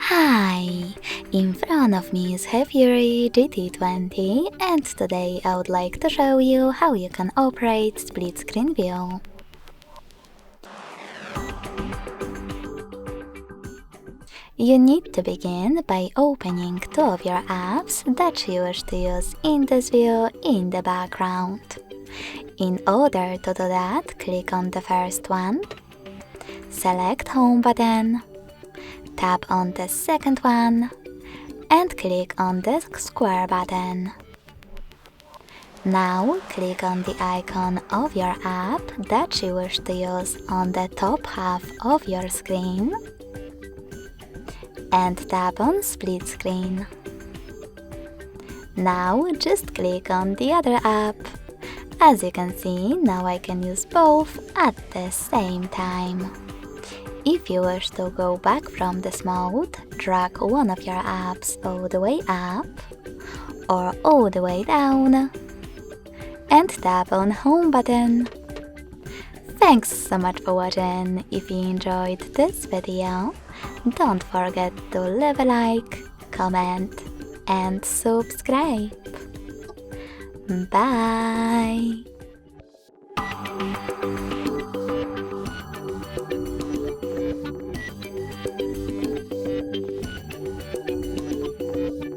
Hi! In front of me is Hafury GT20 and today I would like to show you how you can operate split screen view. You need to begin by opening two of your apps that you wish to use in this view in the background. In order to do that, click on the first one, select Home button, tap on the second one, and click on the square button. Now click on the icon of your app that you wish to use on the top half of your screen and tap on Split Screen. Now just click on the other app. As you can see, now I can use both at the same time. If you wish to go back from this mode, drag one of your apps all the way up or all the way down and tap on Home button. Thanks so much for watching. If you enjoyed this video, don't forget to leave a like, comment and subscribe. Bye!